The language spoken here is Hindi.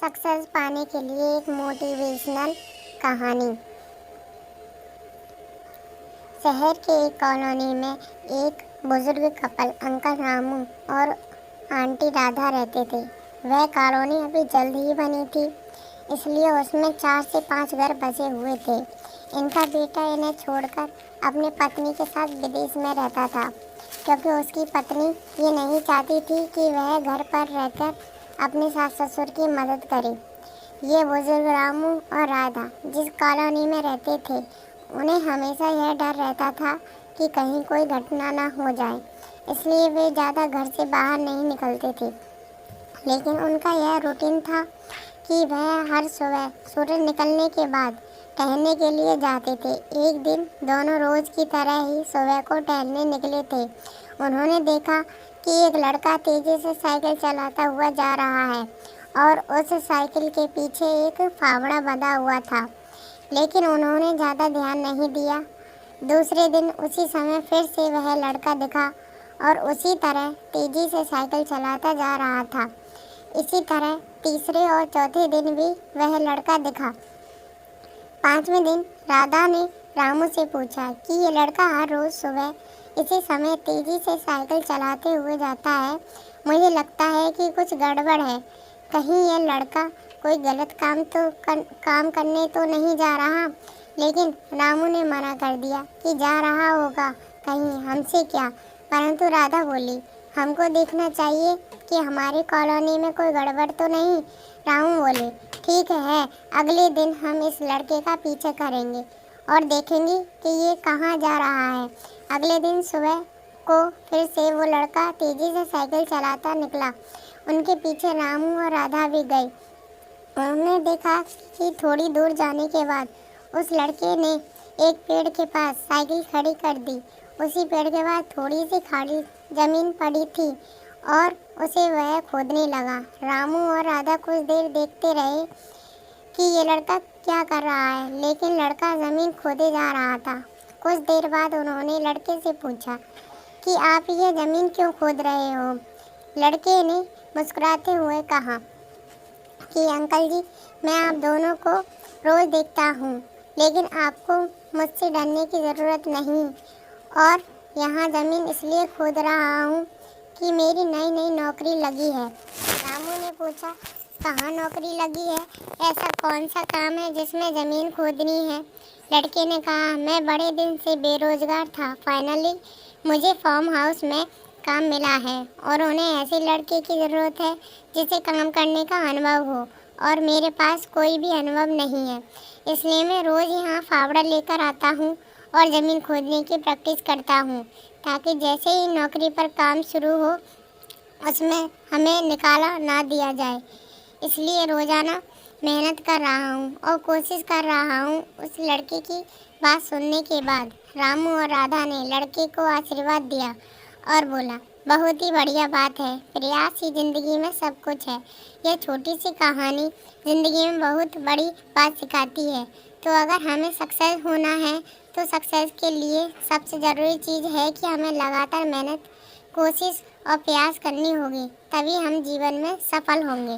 सक्सेस पाने के लिए एक मोटिवेशनल कहानी। शहर के एक कॉलोनी में एक बुजुर्ग कपल अंकल रामू और आंटी राधा रहते थे। वह कॉलोनी अभी जल्द ही बनी थी, इसलिए उसमें 4 से 5 घर बसे हुए थे। इनका बेटा इन्हें छोड़कर अपनी पत्नी के साथ विदेश में रहता था, क्योंकि उसकी पत्नी ये नहीं चाहती थी कि वह घर पर रहकर अपने सास ससुर की मदद करे। ये बुजुर्ग रामू और राधा जिस कॉलोनी में रहते थे, उन्हें हमेशा यह डर रहता था कि कहीं कोई घटना ना हो जाए, इसलिए वे ज़्यादा घर से बाहर नहीं निकलते थे। लेकिन उनका यह रूटीन था कि वह हर सुबह सूरज निकलने के बाद टहलने के लिए जाते थे। एक दिन दोनों रोज़ की तरह ही सुबह को टहलने निकले थे। उन्होंने देखा कि एक लड़का तेज़ी से साइकिल चलाता हुआ जा रहा है और उस साइकिल के पीछे एक फावड़ा बंधा हुआ था, लेकिन उन्होंने ज़्यादा ध्यान नहीं दिया। दूसरे दिन उसी समय फिर से वह लड़का दिखा और उसी तरह तेज़ी से साइकिल चलाता जा रहा था। इसी तरह तीसरे और चौथे दिन भी वह लड़का दिखा। 5वें दिन राधा ने रामू से पूछा कि ये लड़का हर रोज़ सुबह इसी समय तेज़ी से साइकिल चलाते हुए जाता है। मुझे लगता है कि कुछ गड़बड़ है। कहीं यह लड़का कोई गलत काम करने तो नहीं जा रहा। लेकिन रामू ने मना कर दिया कि जा रहा होगा कहीं, हमसे क्या। परंतु राधा बोली, हमको देखना चाहिए कि हमारी कॉलोनी में कोई गड़बड़ तो नहीं। रामू बोले, ठीक है, अगले दिन हम इस लड़के का पीछा करेंगे और देखेंगे कि ये कहाँ जा रहा है। अगले दिन सुबह को फिर से वो लड़का तेज़ी से साइकिल चलाता निकला। उनके पीछे रामू और राधा भी गए। उन्होंने देखा कि थोड़ी दूर जाने के बाद उस लड़के ने एक पेड़ के पास साइकिल खड़ी कर दी। उसी पेड़ के बाद थोड़ी सी खाली ज़मीन पड़ी थी और उसे वह खोदने लगा। रामू और राधा कुछ देर देखते रहे कि ये लड़का क्या कर रहा है, लेकिन लड़का ज़मीन खोदे जा रहा था। कुछ देर बाद उन्होंने लड़के से पूछा कि आप ये ज़मीन क्यों खोद रहे हो। लड़के ने मुस्कुराते हुए कहा कि अंकल जी, मैं आप दोनों को रोज़ देखता हूँ, लेकिन आपको मुझसे डरने की ज़रूरत नहीं, और यहाँ ज़मीन इसलिए खोद रहा हूँ कि मेरी नई नौकरी लगी है। रामू ने पूछा, कहाँ नौकरी लगी है? ऐसा कौन सा काम है जिसमें ज़मीन खोदनी है? लड़के ने कहा, मैं बड़े दिन से बेरोज़गार था, फाइनली मुझे फार्म हाउस में काम मिला है और उन्हें ऐसे लड़के की ज़रूरत है जिसे काम करने का अनुभव हो, और मेरे पास कोई भी अनुभव नहीं है। इसलिए मैं रोज़ यहाँ फावड़ा लेकर आता हूँ और ज़मीन खोदने की प्रैक्टिस करता हूँ, ताकि जैसे ही नौकरी पर काम शुरू हो उसमें हमें निकाला ना दिया जाए। इसलिए रोज़ाना मेहनत कर रहा हूँ और कोशिश कर रहा हूँ। उस लड़के की बात सुनने के बाद रामू और राधा ने लड़के को आशीर्वाद दिया और बोला, बहुत ही बढ़िया बात है, प्रयास ही ज़िंदगी में सब कुछ है। यह छोटी सी कहानी ज़िंदगी में बहुत बड़ी बात सिखाती है। तो अगर हमें सक्सेस होना है तो सक्सेस के लिए सबसे ज़रूरी चीज़ है कि हमें लगातार मेहनत, कोशिश और प्रयास करनी होगी, तभी हम जीवन में सफल होंगे।